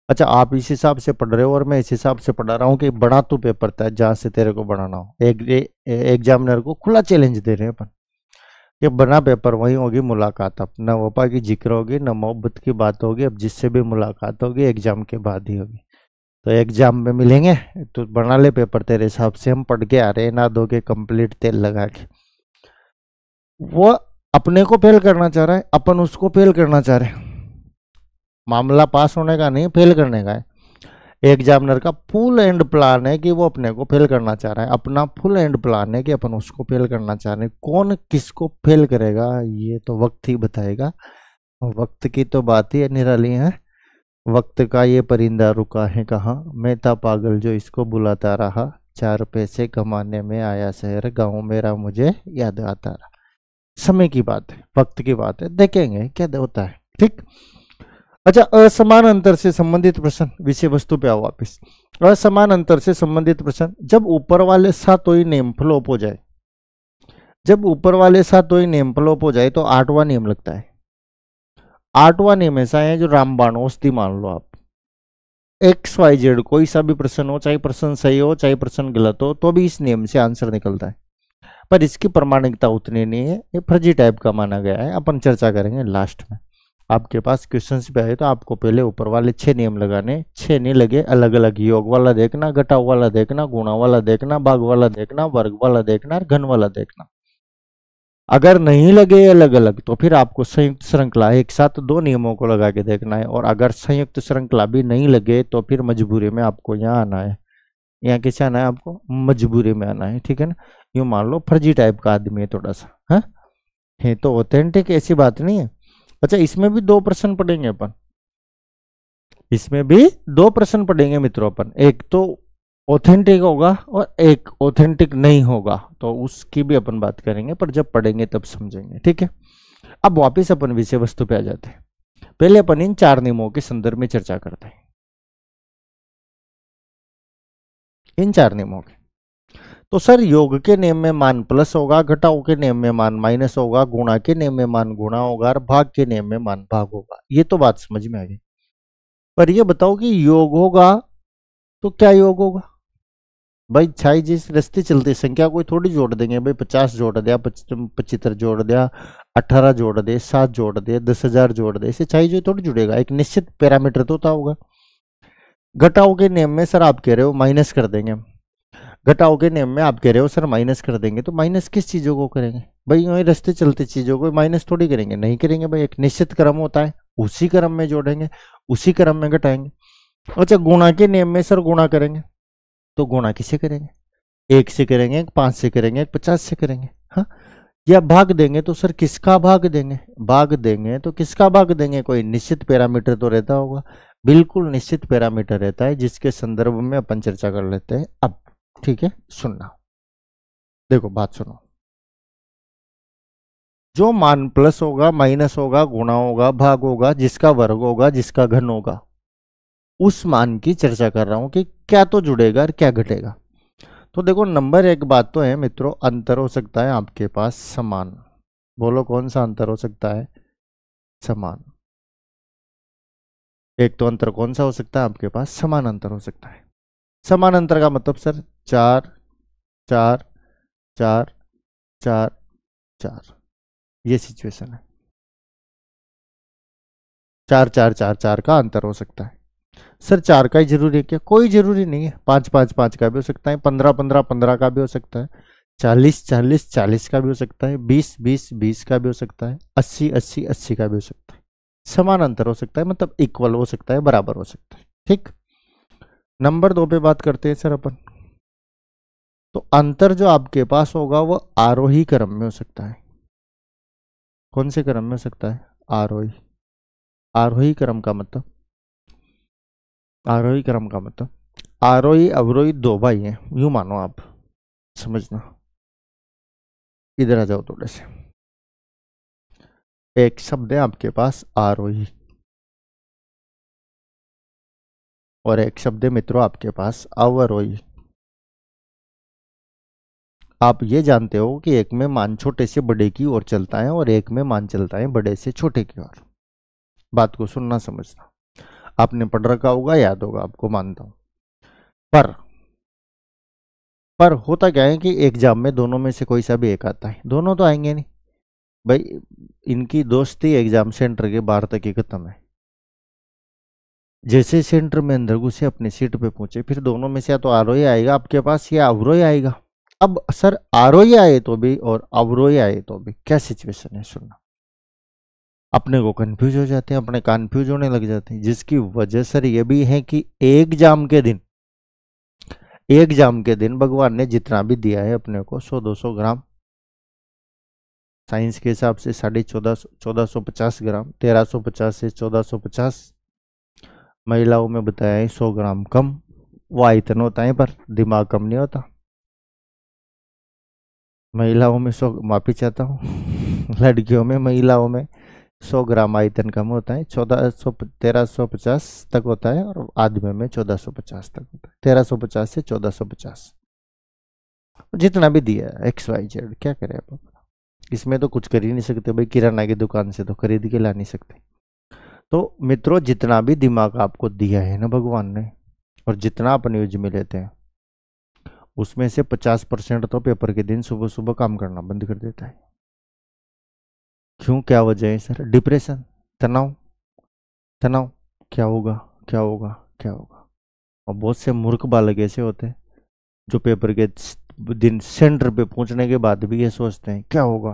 अच्छा आप इस हिसाब से पढ़ रहे हो और मैं इस हिसाब से पढ़ा रहा हूँ कि बड़ा तू पेपर था जहाँ से तेरे को बनाना हो। एग्जामिनर को खुला चैलेंज दे रहे हैं अपन कि बना पेपर वहीं होगी मुलाकात, अब न वफा की जिक्र होगी न मोहब्बत की बात होगी, अब जिससे भी मुलाकात होगी एग्जाम के बाद ही होगी। तो एग्जाम में मिलेंगे तो बना ले पेपर तेरे हिसाब से, हम पढ़ के आ रहे हैं ना दो के कंप्लीट तेल लगा के। वो अपने को फेल करना चाह रहा है, अपन उसको फेल करना चाह रहे हैं। मामला पास होने का नहीं फेल करने का है। एग्जामिनर का फुल एंड प्लान है कि वो अपने को फेल करना चाह रहा है, अपना फुल एंड प्लान है कि अपन उसको फेल करना चाह रहे हैं। कौन किसको फेल करेगा ये तो वक्त ही बताएगा, वक्त की तो बात ही निराली है। वक्त का ये परिंदा रुका है कहाँ, मैं था पागल जो इसको बुलाता रहा, 4 पैसे कमाने में आया शहर, गाँव मेरा मुझे याद आता रहा। समय की बात है, वक्त की बात है, देखेंगे क्या होता है। ठीक। अच्छा असमान अंतर से संबंधित प्रश्न, विषय वस्तु पे आओ वापिस। असमान अंतर से संबंधित प्रश्न, जब ऊपर वाले सातों ही नियम फ्लॉप हो जाए, जब ऊपर वाले सातों ही नियम फ्लॉप हो जाए तो 8वां नियम लगता है। 8वां नियम ऐसा है जो रामबाण औषधि मान लो आप, XYZ कोई सा भी प्रश्न हो, चाहे प्रश्न सही हो चाहे प्रश्न गलत हो, तो भी इस नियम से आंसर निकलता है। पर इसकी प्रामाणिकता उतनी नहीं है, ये फर्जी टाइप का माना गया है, अपन चर्चा करेंगे लास्ट में। आपके पास क्वेश्चंस पे आए तो आपको पहले ऊपर वाले 6 नियम लगाने, 6 नहीं लगे अलग अलग योग वाला देखना, घटाव वाला देखना, गुणा वाला देखना, भाग वाला देखना, वर्ग वाला देखना और घन वाला देखना। अगर नहीं लगे अलग अलग तो फिर आपको संयुक्त श्रृंखला एक साथ 2 नियमों को लगा के देखना है, और अगर संयुक्त श्रृंखला भी नहीं लगे तो फिर मजबूरी में आपको यहाँ आना है। यहाँ कैसे आना है आपको, मजबूरी में आना है। ठीक है ना, यूँ मान लो फर्जी टाइप का आदमी है थोड़ा सा, हाँ है तो ऑथेंटिक, ऐसी बात नहीं है। अच्छा इसमें भी 2 प्रश्न पढ़ेंगे अपन, इसमें भी 2 प्रश्न पढ़ेंगे मित्रों अपन, एक तो ऑथेंटिक होगा और एक ऑथेंटिक नहीं होगा, तो उसकी भी अपन बात करेंगे, पर जब पढ़ेंगे तब समझेंगे। ठीक है, अब वापिस अपन विषय वस्तु पे आ जाते हैं। पहले अपन इन 4 नियमों के संदर्भ में चर्चा करते हैं, इन 4 नियमों के। तो सर योग के नियम में मान प्लस होगा, घटाव के नियम में मान माइनस होगा, गुणा के नियम में मान गुणा होगा और भाग के नियम में मान भाग होगा, ये तो बात समझ में आ गई। पर ये बताओ कि योग होगा तो क्या योग होगा भाई, छाई जिस रस्ते चलते संख्या कोई थोड़ी जोड़ देंगे भाई, 50 जोड़ दिया, 75 जोड़ दिया, 18 जोड़ दे, 7 जोड़ दे, 10,000 जोड़ दे, इसे छाई जो थोड़ी जुड़ेगा, एक निश्चित पैरामीटर तो होगा। घटाव के नियम में सर आप कह रहे हो माइनस कर देंगे, घटाव के नियम में आप कह रहे हो सर माइनस कर देंगे, तो माइनस किस चीजों को करेंगे भाई, वही रस्ते चलते चीजों को माइनस थोड़ी करेंगे, नहीं करेंगे भाई, एक निश्चित क्रम होता है, उसी क्रम में जोड़ेंगे, उसी क्रम में घटाएंगे। अच्छा गुणा के नियम में सर गुणा करेंगे, तो गुणा किसे करेंगे, 1 से करेंगे, 5 से करेंगे, 50 से करेंगे, हाँ। या भाग देंगे तो सर किसका भाग देंगे, भाग देंगे तो किसका भाग देंगे, कोई निश्चित पैरामीटर तो रहता होगा, बिल्कुल निश्चित पैरामीटर रहता है जिसके संदर्भ में अपन चर्चा कर लेते हैं अब। ठीक है सुनना, देखो बात सुनो, जो मान प्लस होगा माइनस होगा गुणा होगा भाग होगा, जिसका वर्ग होगा जिसका घन होगा, उस मान की चर्चा कर रहा हूं कि क्या तो जुड़ेगा और क्या घटेगा। तो देखो नंबर 1 बात तो है मित्रों, अंतर हो सकता है आपके पास समान, बोलो कौन सा अंतर हो सकता है, समान। एक तो अंतर कौन सा हो सकता है आपके पास, समान अंतर हो सकता है। समान अंतर का मतलब सर 4 4 4 4 4, ये सिचुएशन है, 4 4 4 4 का अंतर हो सकता है। सर 4 का ही जरूरी है क्या, कोई जरूरी नहीं है, 5 5 5 का भी हो सकता है, 15 15 15 का भी हो सकता है, 40 40 40 का भी हो सकता है, 20 20 20 का भी हो सकता है, 80 80 80 का भी हो सकता है। समान अंतर हो सकता है मतलब इक्वल हो सकता है, बराबर हो सकता है। ठीक, नंबर 2 पे बात करते हैं सर अपन। तो अंतर जो आपके पास होगा वो आरोही क्रम में हो सकता है। कौन से क्रम में हो सकता है, आरोही। आरोही क्रम का मतलब, आरोही क्रम का मतलब आरोही अवरोही 2 भाई हैं, यूं मानो आप, समझना। इधर आ जाओ थोड़े से, एक शब्द है आपके पास आरोही, और एक शब्द है मित्रों आपके पास अवरोही। आप ये जानते हो कि एक में मान छोटे से बड़े की ओर चलता है और एक में मान चलता है बड़े से छोटे की ओर। बात को सुनना समझना, आपने पढ़ रखा होगा, याद होगा आपको, मानता हूं। पर होता क्या है कि एग्जाम में दोनों में से कोई सा भी एक आता है, दोनों तो आएंगे नहीं भाई। इनकी दोस्ती एग्जाम सेंटर के बाहर तक ही खत्म है। जैसे सेंटर में अंदर घुसे, अपनी सीट पे पहुंचे, फिर दोनों में से या तो आरोही आएगा आपके पास या अवरोही आएगा। अब सर आरोही आए तो भी और अवरोही आए तो भी क्या सिचुएशन है, सुनना। अपने को कंफ्यूज हो जाते हैं, अपने कंफ्यूज होने लग जाते हैं, जिसकी वजह सर ये भी है कि एग्जाम के दिन भगवान ने जितना भी दिया है अपने को 100-200 ग्राम, साइंस के हिसाब से 1450 ग्राम, 1350 से 1450, महिलाओं में बताया है 100 ग्राम कम। वो आयतन होता है पर दिमाग कम नहीं होता। महिलाओं में 100, माफी चाहता हूँ लड़कियों में, महिलाओं में 100 ग्राम आयतन कम होता है, 1350 तक होता है, और आदमी में 1450 तक होता है, 1350 से 1450, जितना भी दिया है XYZ। क्या करें आप, इसमें तो कुछ कर ही नहीं सकते भाई, किराना की दुकान से तो खरीद के ला नहीं सकते। तो मित्रों, जितना भी दिमाग आपको दिया है ना भगवान ने, और जितना अपन यूज में लेते हैं, उसमें से 50% तो पेपर के दिन सुबह सुबह काम करना बंद कर देता है। क्यों, क्या वजह है सर? डिप्रेशन, तनाव। क्या होगा, क्या होगा, क्या होगा। और बहुत से मूर्ख बालक ऐसे होते हैं जो पेपर के दिन सेंटर पे पहुंचने के बाद भी ये सोचते हैं क्या होगा,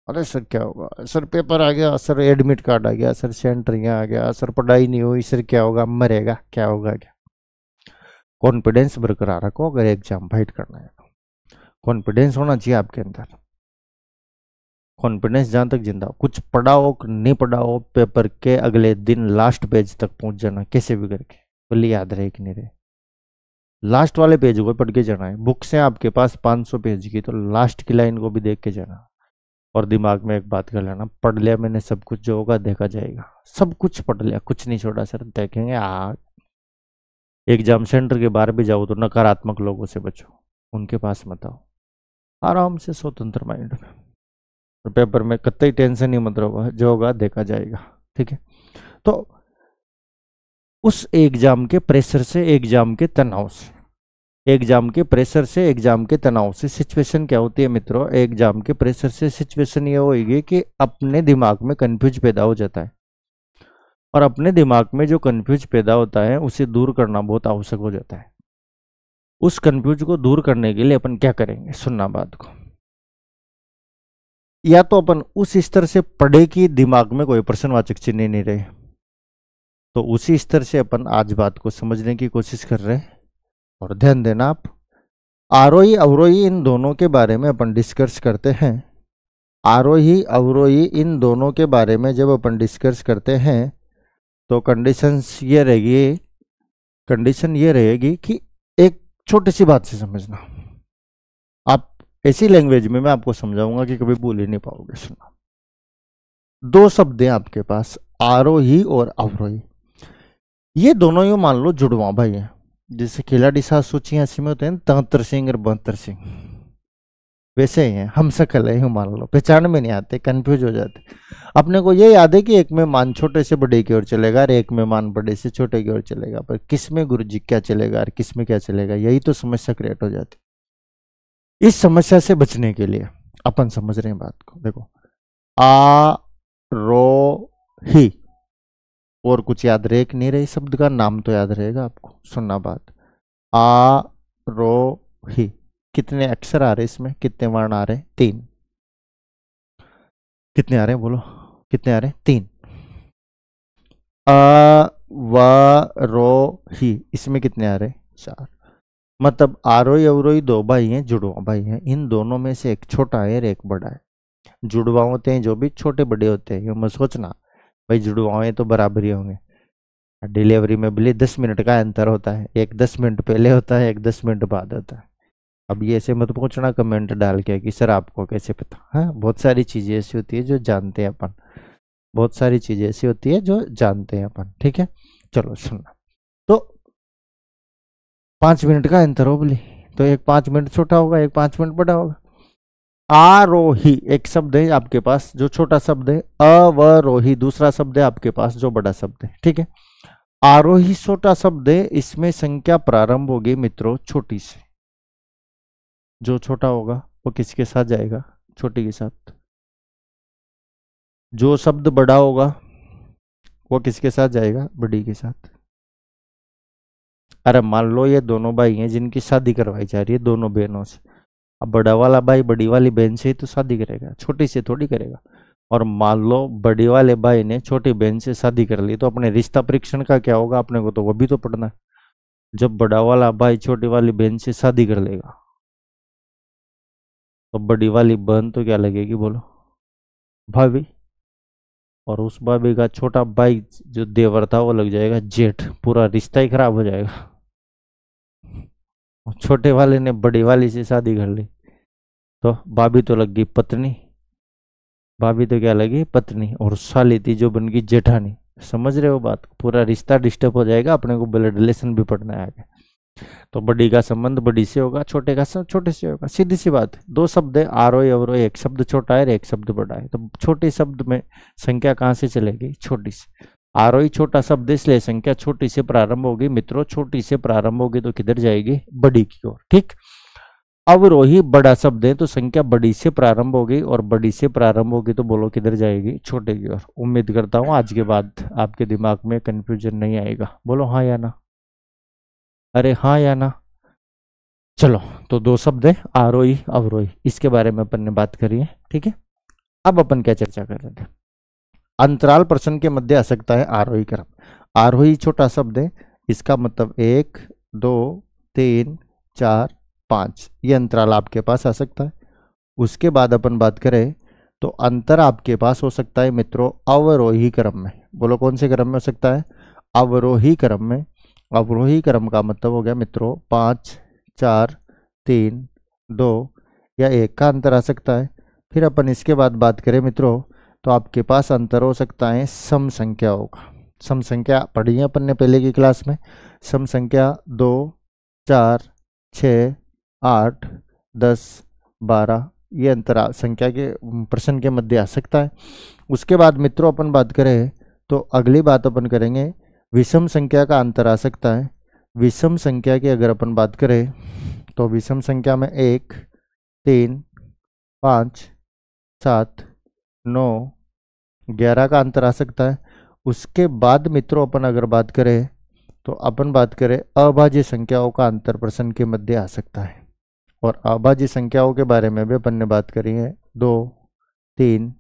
अरे सर क्या होगा, सर पेपर आ गया, सर एडमिट कार्ड आ गया, सर सेंटर यहाँ आ गया, सर पढ़ाई नहीं हुई, सर क्या होगा, मरेगा, क्या होगा क्या। कॉन्फिडेंस बरकरार रखो अगर एग्जाम फाइट करना है तो। कॉन्फिडेंस होना चाहिए आपके अंदर। कॉन्फिडेंस जहां तक जिंदा हो, कुछ पढ़ाओ नहीं पढ़ाओ, पेपर के अगले दिन लास्ट पेज तक पहुंच जाना कैसे भी करके, भले याद रहे कि नहीं रहे। लास्ट वाले पेज को पढ़ के जाना है। बुक्स हैं आपके पास 500 पेज की, तो लास्ट की लाइन को भी देख के जाना। और दिमाग में एक बात कर लेना, पढ़ लिया मैंने सब कुछ, जो होगा देखा जाएगा। सब कुछ पढ़ लिया, कुछ नहीं छोड़ा सर, देखेंगे। एग्जाम सेंटर के बाहर भी जाओ तो नकारात्मक लोगों से बचो, उनके पास मत आओ। आराम से स्वतंत्र माइंड में, और पेपर में कतई टेंशन नहीं मत रहो, जो होगा देखा जाएगा। ठीक है। तो उस एग्जाम के प्रेशर से, एग्जाम के तनाव से, एग्जाम के प्रेशर से, एग्जाम के तनाव से सिचुएशन क्या होती है मित्रों? एग्जाम के प्रेशर से सिचुएशन ये होगी कि अपने दिमाग में कंफ्यूज पैदा हो जाता है, और अपने दिमाग में जो कंफ्यूज पैदा होता है उसे दूर करना बहुत आवश्यक हो जाता है। उस कंफ्यूज को दूर करने के लिए अपन क्या करेंगे, सुनना बात को। या तो अपन उस स्तर से पढ़े कि दिमाग में कोई प्रश्नवाचक चिन्ह नहीं रहे, तो उसी स्तर से अपन आज बात को समझने की कोशिश कर रहे हैं। और ध्यान देना आप, आरोही अवरोही इन दोनों के बारे में अपन डिस्कस करते हैं। आरोही अवरोही इन दोनों के बारे में जब अपन डिस्कस करते हैं तो कंडीशन ये रहेगी कि एक छोटी सी बात से समझना। आप ऐसी लैंग्वेज में मैं आपको समझाऊंगा कि कभी भूल ही नहीं पाओगे। सुना, दो शब्द हैं आपके पास, आरोही और अवरोही। ये दोनों यूं मान लो जुड़वा भाई हैं, जैसे खिलाड़ी 786 में होते हैं 73 सिंह और 72 सिंह, वैसे ही हैं, हम सकल है, यूं मान लो, पहचान में नहीं आते, कंफ्यूज हो जाते। अपने को ये याद है कि एक में मान छोटे से बड़े की ओर चलेगा और एक में मान बड़े से छोटे की ओर चलेगा, पर किस में गुरु जी क्या चलेगा और किस में क्या चलेगा, यही तो समस्या क्रिएट हो जाती। इस समस्या से बचने के लिए अपन समझ रहे हैं बात को। देखो, आ रो ही, और कुछ याद रहे कि नहीं रहे, शब्द का नाम तो याद रहेगा आपको। सुनना बात, आ रो ही, कितने अक्षर आ रहे इसमें, कितने वर्ण आ रहे? 3। कितने आ रहे हैं बोलो, कितने आ रहे हैं? 3। अ व रो ही, इसमें कितने आ रहे? 4। मतलब आरोही अवरोही दो भाई हैं, जुड़वा भाई हैं। इन दोनों में से एक छोटा है और एक बड़ा है। जुड़वा होते हैं जो भी छोटे बड़े होते हैं, ये मत सोचना भाई जुड़वा हैं तो बराबर ही होंगे। डिलीवरी में भले 10 मिनट का अंतर होता है, एक 10 मिनट पहले होता है, एक 10 मिनट बाद होता है। अब ये ऐसे मत पूछना कमेंट डाल के कि सर आपको कैसे पता है। बहुत सारी चीजें ऐसी होती है जो जानते हैं अपन, बहुत सारी चीजें ऐसी होती है जो जानते हैं अपन, ठीक है। चलो सुनना, तो 5 मिनट का अंतर हो बोली, तो एक 5 मिनट छोटा होगा, एक 5 मिनट बड़ा होगा। आरोही एक शब्द है आपके पास जो छोटा शब्द है, अवरोही दूसरा शब्द है आपके पास जो बड़ा शब्द है, ठीक है। आरोही छोटा शब्द है, इसमें संख्या प्रारंभ होगी मित्रों छोटी से। जो छोटा होगा वो किसके साथ जाएगा? छोटी के साथ। जो शब्द बड़ा होगा वो किसके साथ जाएगा? बड़ी के साथ। अरे मान लो ये दोनों भाई हैं जिनकी शादी करवाई जा रही है दोनों बहनों से। अब बड़ा वाला भाई बड़ी वाली बहन से ही तो शादी करेगा, छोटी से थोड़ी करेगा। और मान लो बड़ी वाले भाई ने छोटी बहन से शादी कर ली, तो अपने रिश्ता परीक्षण का क्या होगा अपने को तो वो भी तो पढ़ना है। जब बड़ा वाला भाई छोटी वाली बहन से शादी कर लेगा तो बड़ी वाली बहन तो क्या लगेगी बोलो? भाभी। और उस भाभी का छोटा भाई जो देवर था वो लग जाएगा जेठ, पूरा रिश्ता ही खराब हो जाएगा। छोटे वाले ने बड़ी वाली से शादी कर ली तो भाभी तो लग गई पत्नी, भाभी तो क्या लगी? पत्नी। और साली थी जो बन गई जेठानी। समझ रहे हो बात? पूरा रिश्ता डिस्टर्ब हो जाएगा, अपने को ब्लड रिलेशन भी पढ़ना है आगे। तो बड़ी का संबंध बड़ी से होगा, छोटे का छोटे से होगा, सीधी सी बात। दो शब्द है आरोही अवरोही, एक शब्द छोटा है एक शब्द बड़ा है, तो छोटे शब्द में संख्या कहाँ से चलेगी? छोटी से। आरोही छोटा शब्द इसलिए संख्या छोटी से प्रारंभ होगी मित्रों, छोटी से प्रारंभ होगी तो किधर जाएगी? बड़ी की ओर, ठीक। अवरोही बड़ा शब्द है तो संख्या बड़ी से प्रारंभ होगी, और बड़ी से प्रारंभ होगी तो बोलो किधर जाएगी? छोटे की ओर। उम्मीद करता हूं आज के बाद आपके दिमाग में कंफ्यूजन नहीं आएगा। बोलो हाँ या ना? अरे हाँ या ना? चलो, तो दो शब्द है आरोही अवरोही, इसके बारे में अपन ने बात करी है, ठीक है। अब अपन क्या चर्चा कर रहे थे? अंतराल प्रश्न के मध्य आ सकता है आरोही क्रम। आरोही छोटा शब्द है, इसका मतलब 1 2 3 4 5 ये अंतराल आपके पास आ सकता है। उसके बाद अपन बात करें तो अंतर आपके पास हो सकता है मित्रों अवरोही क्रम में। बोलो कौन से क्रम में हो सकता है? अवरोही क्रम में। अवरोही क्रम का मतलब हो गया मित्रों 5 4 3 2 या 1 का अंतर आ सकता है। फिर अपन इसके बाद बात करें मित्रों तो आपके पास अंतर हो सकता है सम संख्याओं का। सम संख्या पढ़ी है अपन ने पहले की क्लास में। सम संख्या 2 4 6 8 10 12 ये अंतराल संख्या के प्रश्न के मध्य आ सकता है। उसके बाद मित्रों अपन बात करें तो अगली बात अपन करेंगे विषम संख्या का अंतर आ सकता है। विषम संख्या की अगर अपन बात करें तो विषम संख्या में 1 3 5 7 9 11 का अंतर आ सकता है। उसके बाद मित्रों अपन अगर बात करें तो अपन बात करें अभाज्य संख्याओं का अंतर प्रश्न के मध्य आ सकता है। और अभाज्य संख्याओं के बारे में भी अपन ने बात करी है। 2 3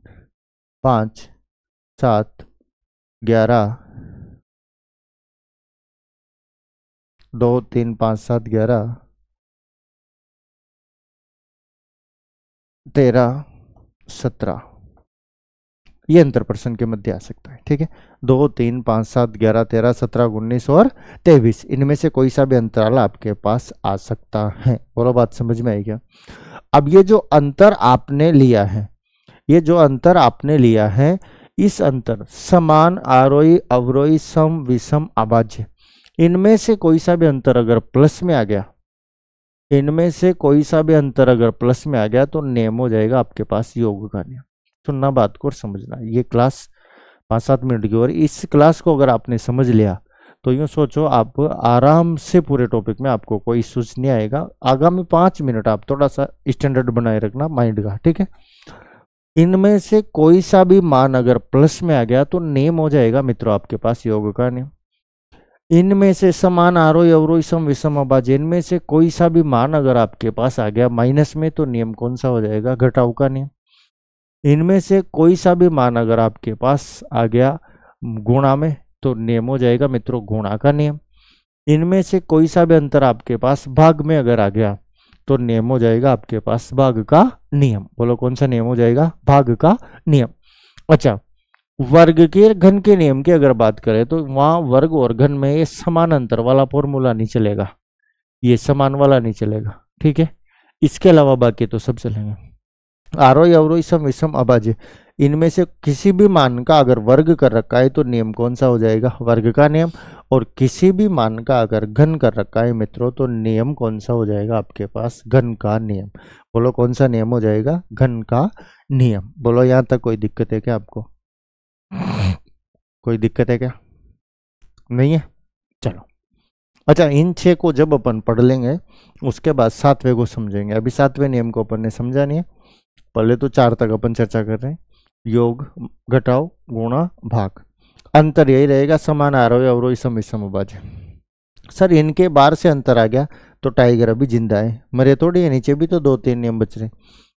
5 7 11 2 3 5 7 11 13 17 ये अंतर प्रश्न के मध्य आ सकता है, ठीक है। 2 3 5 7 11 13 17 19 और 23 इनमें से कोई सा भी अंतराल आपके पास आ सकता है। बोलो बात समझ में आई क्या? अब ये जो अंतर आपने लिया है, ये जो अंतर आपने लिया है, इस अंतर समान आरोही अवरोही सम विषम अभाज्य इनमें से कोई सा भी अंतर अगर प्लस में आ गया, इनमें से कोई सा भी अंतर अगर प्लस में आ गया तो नेम हो जाएगा आपके पास योग का नियम। सुनना बात को और समझना। ये क्लास 5-7 मिनट की, और इस क्लास को अगर आपने समझ लिया तो यूँ सोचो आप आराम से पूरे टॉपिक में आपको कोई इश्यूज नहीं आएगा। आगामी 5 मिनट आप थोड़ा सा स्टैंडर्ड बनाए रखना माइंड का, ठीक है। इनमें से कोई सा भी मान अगर प्लस में आ गया तो नेम हो जाएगा मित्रों आपके पास योग का नियम। इनमें से समान आरोही अवरोही सम विषम अभाज्य इनमें से कोई सा भी मान अगर आपके पास आ गया माइनस में तो नियम कौन सा हो जाएगा? घटाव का नियम। इनमें से कोई सा भी मान अगर आपके पास आ गया गुणा में तो नियम हो जाएगा मित्रों गुणा का नियम। इनमें से कोई सा भी अंतर आपके पास भाग में अगर आ गया तो नियम हो जाएगा आपके पास भाग का नियम। बोलो कौन सा नियम हो जाएगा? भाग का नियम। अच्छा, वर्ग के घन के नियम की अगर बात करें तो वहां वर्ग और घन में ये समान अंतर वाला फॉर्मूला नहीं चलेगा, ये समान वाला नहीं चलेगा, ठीक है। इसके अलावा बाकी तो सब चलेंगे। आरोही अवरोही सम विषम अभाज्य इनमें से किसी भी मान का अगर वर्ग कर रखा है तो नियम कौन सा हो जाएगा, वर्ग का नियम। और किसी भी मान का अगर घन कर रखा है मित्रों तो नियम कौन सा हो जाएगा आपके पास, घन का नियम। बोलो कौन सा नियम हो जाएगा, घन का नियम। बोलो यहां तक कोई दिक्कत है क्या आपको, कोई दिक्कत है क्या, नहीं है। चलो अच्छा, इन 6 को जब अपन पढ़ लेंगे उसके बाद 7वें को समझेंगे। अभी 7वें नियम को अपन ने समझा नहीं है, पहले तो 4 तक अपन चर्चा कर रहे हैं। योग, घटाओ, गुणा, भाग। अंतर यही रहेगा, समान आरोही अवरोही सम विषम अभाज्य। सर इनके बाहर से अंतर आ गया तो टाइगर अभी जिंदा है, मरे थोड़ी है, नीचे भी तो 2-3 नियम बच रहे,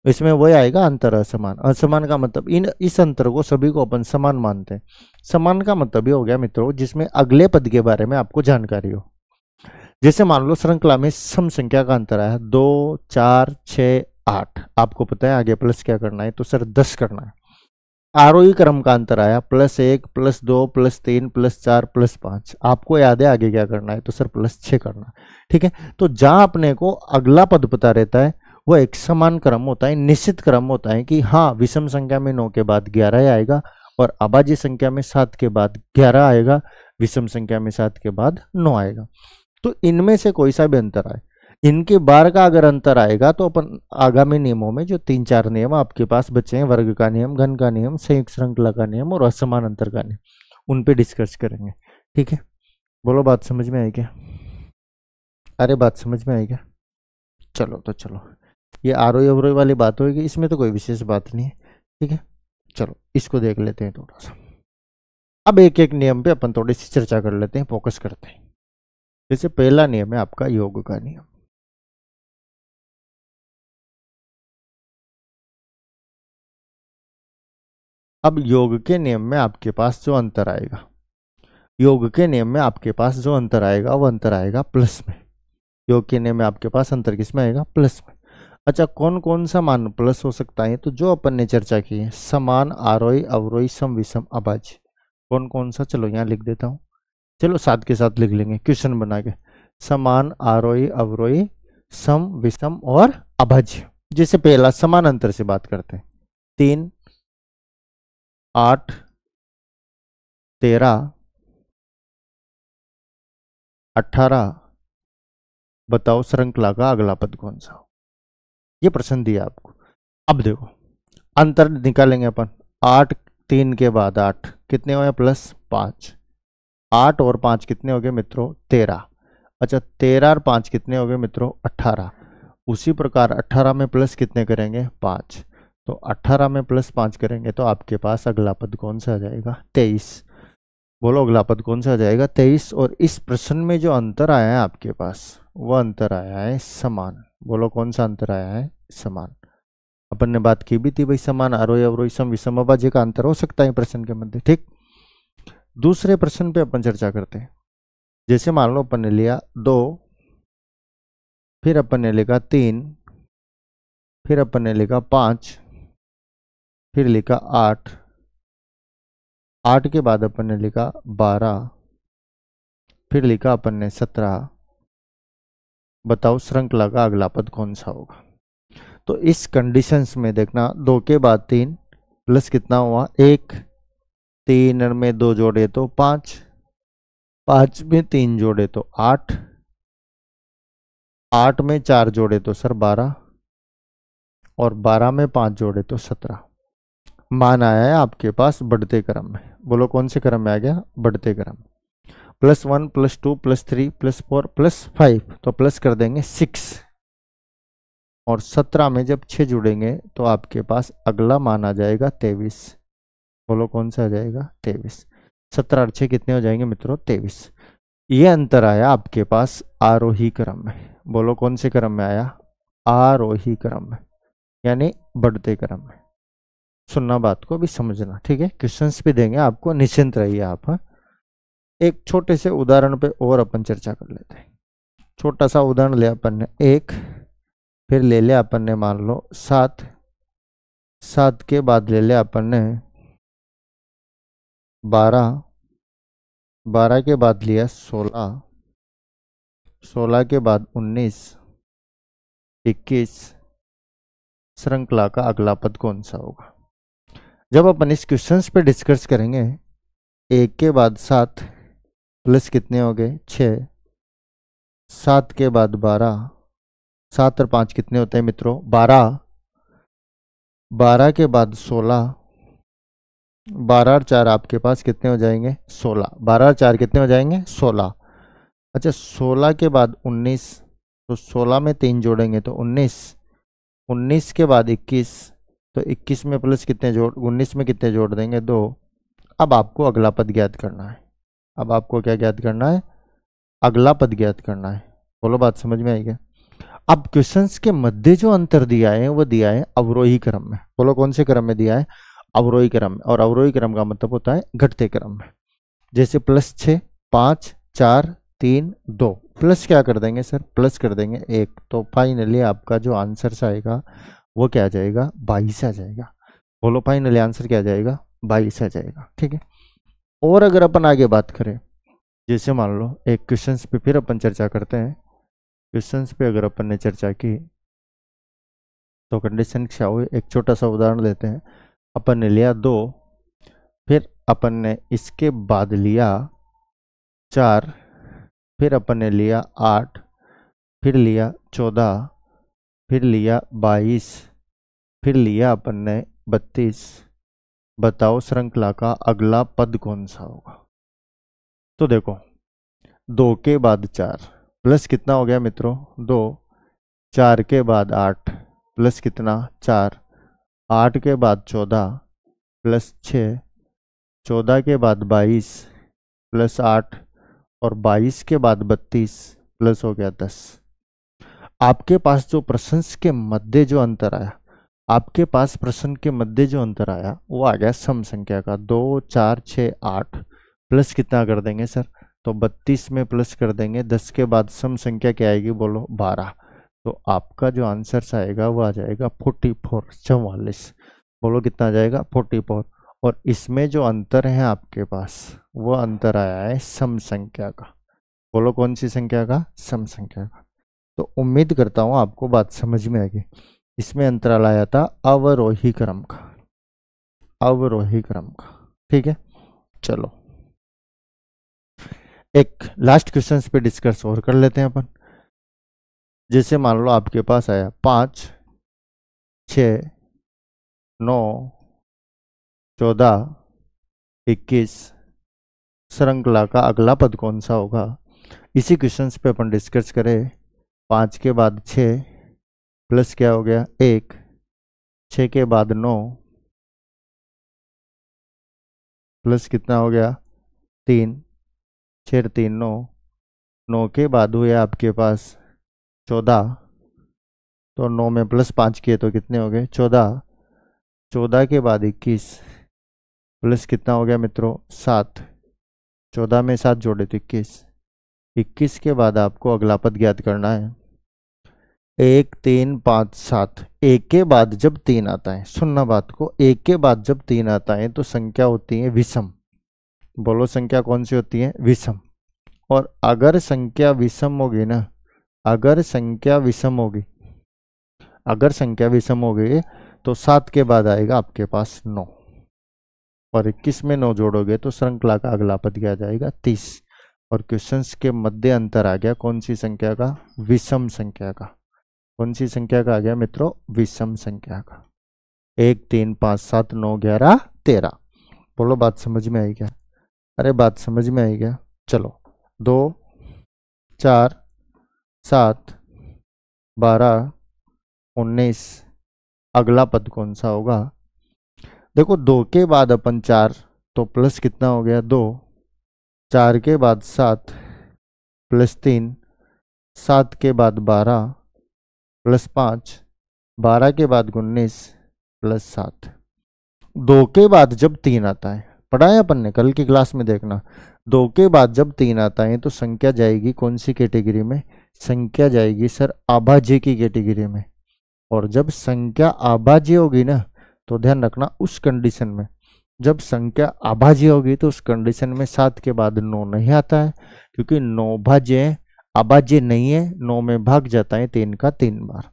इसमें वही आएगा अंतर असमान। असमान का मतलब इस अंतर को सभी को अपन समान मानते हैं। समान का मतलब ये हो गया मित्रों जिसमें अगले पद के बारे में आपको जानकारी हो। जैसे मान लो श्रृंखला में सम संख्या का अंतर आया 2, 4, 6, 8, आपको पता है आगे प्लस क्या करना है, तो सर 10 करना है। आरोही क्रम का अंतर आया +1, +2, +3, +4, +5, आपको याद है आगे क्या करना है, तो सर +6 करना है। ठीक है, तो जहां अपने को अगला पद पता रहता है वो एक समान क्रम होता है, निश्चित क्रम होता है कि हाँ विषम संख्या में 9 के बाद 11 आएगा और अभाज्य संख्या में 7 के बाद 11 आएगा, विषम संख्या में 7 के बाद 9 आएगा। तो इनमें से कोई सा भी अंतर आए, इनके बार का अगर अंतर आएगा तो अपन आगामी नियमों में जो 3-4 नियम आपके पास बचे हैं, वर्ग का नियम, घन का नियम, संयुक्त श्रृंखला का नियम और असमान अंतर का नियम, उन पे डिस्कस करेंगे। ठीक है, बोलो बात समझ में आई क्या, अरे बात समझ में आई क्या। चलो तो चलो, ये आरोही अवरोही वाली बात होगी, इसमें तो कोई विशेष बात नहीं है। ठीक है, चलो इसको देख लेते हैं थोड़ा सा। अब एक एक नियम पे अपन थोड़ी सी चर्चा कर लेते हैं, फोकस करते हैं। जैसे पहला नियम है आपका योग का नियम। अब योग के नियम में आपके पास जो अंतर आएगा, योग के नियम में आपके पास जो अंतर आएगा वो अंतर आएगा प्लस में। योग के नियम में आपके पास अंतर किस में आएगा, प्लस में। अच्छा कौन कौन सा मान प्लस हो सकता है, तो जो अपन ने चर्चा की है, समान, आरोही, अवरोही, सम, विषम, अभाज्य। कौन कौन सा, चलो यहाँ लिख देता हूँ, चलो साथ के साथ लिख लेंगे क्वेश्चन बना के। समान, आरोही, अवरोही, सम, विषम और अभाज्य। जैसे पहला समान अंतर से बात करते हैं, 3, 8, 13, 18, बताओ श्रृंखला का अगला पद कौन सा हो। ये प्रश्न दिया आपको। अब देखो अंतर निकालेंगे अपन, 8 3 के बाद 8 कितने हुए, +5, 8 और 5 कितने हो गए मित्रों, 13। अच्छा 13 और 5 कितने हो गए मित्रों, 18। उसी प्रकार 18 में प्लस कितने करेंगे, 5, तो 18 में +5 करेंगे तो आपके पास अगला पद कौन सा आ जाएगा, 23। बोलो अगला पद कौन सा आ जाएगा, 23। और इस प्रश्न में जो अंतर आया है आपके पास वो अंतर आया है समान। बोलो कौन सा अंतर आया है, समान। अपन ने बात की भी थी भाई, समान, आरोही, अवरोही, सम, विषम, अभाज्य का अंतर हो सकता है प्रश्न के मध्य। ठीक, दूसरे प्रश्न पे अपन चर्चा करते हैं। जैसे मान लो अपन ने लिया 2, फिर अपन ने लिखा 3, फिर अपन ने लिखा 5, फिर लिखा 8, 8 के बाद अपन ने लिखा 12, फिर लिखा अपन ने 17। बताओ श्रृंखला का अगला पद कौन सा होगा। तो इस कंडीशंस में देखना, 2 के बाद 3 प्लस कितना हुआ, 1, 3 में 2 जोड़े तो 5, 5 में 3 जोड़े तो 8, 8 में 4 जोड़े तो सर 12, और 12 में 5 जोड़े तो 17। मान आया है आपके पास बढ़ते क्रम में। बोलो कौन से क्रम में आ गया, बढ़ते क्रम। +1, +2, +3, +4, +5, तो प्लस कर देंगे 6, और 17 में जब 6 जुड़ेंगे तो आपके पास अगला मान आ जाएगा 23। बोलो कौन सा आ जाएगा, 23। 17 और 6 कितने हो जाएंगे मित्रों, 23। ये अंतर आया आपके पास आरोही क्रम में। बोलो कौन से क्रम में आया, आरोही क्रम में, यानी बढ़ते क्रम में। सुनना बात को भी समझना, ठीक है। क्वेश्चंस भी देंगे आपको, निश्चिंत रहिए आप। एक छोटे से उदाहरण पे और अपन चर्चा कर लेते हैं। छोटा सा उदाहरण लिया अपन ने 1, फिर ले लिया अपन ने मान लो 7, 7 के बाद ले लिया अपन ने 12, 12 के बाद लिया 16, 16 के बाद 19, 21। श्रृंखला का अगला पद कौन सा होगा। जब अपन इस क्वेश्चंस पे डिस्कस करेंगे, 1 के बाद 7 प्लस कितने हो गए 6, 7 के बाद 12, 7 और 5 कितने होते हैं मित्रों 12, 12 के बाद 16, 12 और 4 आपके पास कितने हो जाएंगे 16, 12 और 4 कितने हो जाएंगे 16। अच्छा 16 के बाद 19, तो 16 में 3 जोड़ेंगे तो 19, 19 के बाद 21, तो 21 में प्लस कितने जोड़ 19 में कितने जोड़ देंगे 2। अब आपको अगला पद ज्ञात करना है। अब आपको क्या ज्ञात करना है, अगला पद ज्ञात करना है। बोलो बात समझ में आई क्या? अब क्वेश्चंस के मध्य जो अंतर दिया है वो दिया है अवरोही क्रम में। बोलो कौन से क्रम में दिया है, अवरोही क्रम में। और अवरोही क्रम का मतलब होता है घटते क्रम में। जैसे +6, 5, 4, 3, 2, प्लस क्या कर देंगे सर, प्लस कर देंगे 1, तो फाइनली आपका जो आंसर आएगा वो क्या आ जाएगा 22 आ जाएगा। बोलो फाइनली आंसर क्या आ जाएगा 22 आ जाएगा। ठीक है। और अगर अपन आगे बात करें, जैसे मान लो एक क्वेश्चंस पे फिर अपन चर्चा करते हैं। क्वेश्चंस पे अगर अपन ने चर्चा की तो कंडीशन क्या हुई, एक छोटा सा उदाहरण लेते हैं। अपन ने लिया 2, फिर अपन ने इसके बाद लिया 4, फिर अपन ने लिया 8, फिर लिया 14, फिर लिया 22, फिर लिया अपन ने 32। बताओ श्रृंखला का अगला पद कौन सा होगा? तो देखो 2 के बाद 4 प्लस कितना हो गया मित्रों 2, 4 के बाद 8 प्लस कितना 4, 8 के बाद 14 प्लस 6, 14 के बाद 22 प्लस 8 और 22 के बाद 32 प्लस हो गया 10। आपके पास जो प्रश्न के मध्य जो अंतर आया, आपके पास प्रश्न के मध्य जो अंतर आया वो आ गया सम संख्या का 2, 4, 6, 8 प्लस कितना कर देंगे सर, तो 32 में प्लस कर देंगे। 10 के बाद सम संख्या क्या आएगी बोलो 12। तो आपका जो आंसर आएगा वो आ जाएगा 44, 44। बोलो कितना आ जाएगा 44। और इसमें जो अंतर है आपके पास वो अंतर आया है सम संख्या का। बोलो कौन सी संख्या का, सम संख्या का। तो उम्मीद करता हूँ आपको बात समझ में आएगी। इसमें अंतराल आया था अवरोही क्रम का, अवरोही क्रम का। ठीक है, चलो एक लास्ट क्वेश्चन पे डिस्कस और कर लेते हैं अपन। जैसे मान लो आपके पास आया 5, 6, 9, 14, 21। श्रृंखला का अगला पद कौन सा होगा? इसी क्वेश्चन पे अपन डिस्कस करें। 5 के बाद 6 प्लस क्या हो गया 1, 6 के बाद 9 प्लस कितना हो गया 3, 6 3 9, 9 के बाद हुए आपके पास 14, तो 9 में प्लस 5 किए तो कितने हो गए 14, 14 के बाद 21 प्लस कितना हो गया मित्रों 7, 14 में 7 जोड़े तो 21, 21 के बाद आपको अगला पद ज्ञात करना है 1, 3, 5, 7। 1 के बाद जब 3 आता है, सुनना बात को, 1 के बाद जब 3 आता है तो संख्या होती है विषम। बोलो संख्या कौन सी होती है, विषम। और अगर संख्या विषम होगी ना, अगर संख्या विषम होगी, अगर संख्या विषम होगी तो 7 के बाद आएगा आपके पास 9, और 21 में 9 जोड़ोगे तो श्रृंखला का अगला पद क्या जाएगा 30। और क्वेश्चंस के मध्य अंतर आ गया कौन सी संख्या का, विषम संख्या का। कौन सी संख्या का आ गया मित्रों, विषम संख्या का। 1, 3, 5, 7, 9, 11, 13। बोलो बात समझ में आई क्या? अरे बात समझ में आई क्या? चलो 2, 4, 7, 12, 19। अगला पद कौन सा होगा? देखो 2 के बाद अपन 4 तो प्लस कितना हो गया 2, 4 के बाद 7 प्लस 3, 7 के बाद 12 प्लस 5, 12 के बाद 19 प्लस 7। 2 के बाद जब 3 आता है, पढ़ाया अपन ने कल की क्लास में, देखना 2 के बाद जब 3 आता है तो संख्या जाएगी कौन सी कैटेगरी में, संख्या जाएगी सर अभाज्य की कैटेगरी में। और जब संख्या अभाज्य होगी ना, तो ध्यान रखना उस कंडीशन में, जब संख्या अभाज्य होगी तो उस कंडीशन में 7 के बाद 9 नहीं आता है, क्योंकि 9 भाज्य अभाज्य नहीं है, 9 में भाग जाता है 3 का 3 बार।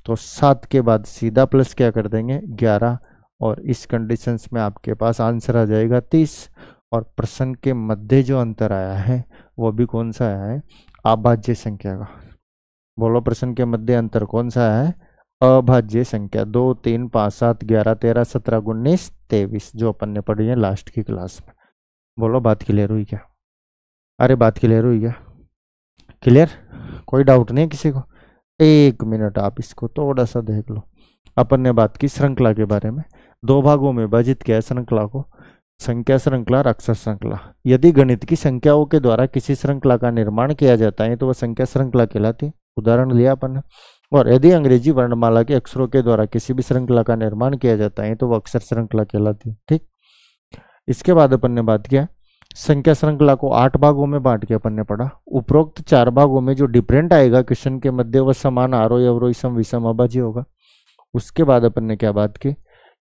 तो 7 के बाद सीधा प्लस क्या कर देंगे 11, और इस कंडीशंस में आपके पास आंसर आ जाएगा 30। और प्रश्न के मध्य जो अंतर आया है वो भी कौन सा आया है, अभाज्य संख्या का। बोलो प्रश्न के मध्य अंतर कौन सा है, अभाज्य संख्या। 2, 3, 5, 7, 11, 13, 17, 19, 23 जो अपन ने पढ़ी है लास्ट की क्लास में। बोलो बात क्लियर हुई क्या? अरे बात क्लियर हुई क्या? क्लियर? कोई डाउट नहीं है किसी को? एक मिनट आप इसको थोड़ा सा देख लो। अपन ने बात की श्रृंखला के बारे में, 2 भागों में विभाजित किया श्रृंखला को, संख्या श्रृंखला और अक्षर श्रृंखला। यदि गणित की संख्याओं के द्वारा किसी श्रृंखला का निर्माण किया जाता है तो वह संख्या श्रृंखला कहलाती है, उदाहरण लिया अपन ने। और यदि अंग्रेजी वर्णमाला के अक्षरों के द्वारा किसी भी श्रृंखला का निर्माण किया जाता है तो वह अक्षर श्रृंखला कहलाती है। ठीक, इसके बाद अपन ने बात किया संख्या श्रृंखला को 8 भागों में बांट के अपन ने पढ़ा। उपरोक्त 4 भागों में जो डिफरेंट आएगा क्वेश्चन के मध्य वह समान, आरोही, अवरोही, सम, विषम, अभाज्य होगा। उसके बाद अपन ने क्या बात की,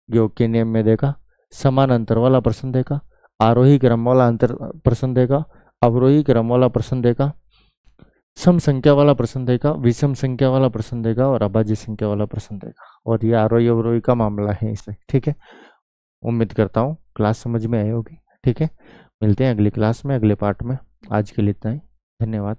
योग के नियम में देखा, समान अंतर वाला प्रश्न देखा, आरोही क्रम वाला अंतर प्रश्न देखा, अवरोही क्रम वाला प्रश्न देखा, सम संख्या वाला प्रश्न देखा, विषम संख्या वाला प्रश्न देखा और अभाज्य संख्या वाला प्रश्न देखा। और ये आरोही अवरोही का मामला है इसमें। ठीक है, उम्मीद करता हूँ क्लास समझ में आई होगी। ठीक है, मिलते हैं अगली क्लास में, अगले पार्ट में। आज के लिए इतना ही, धन्यवाद।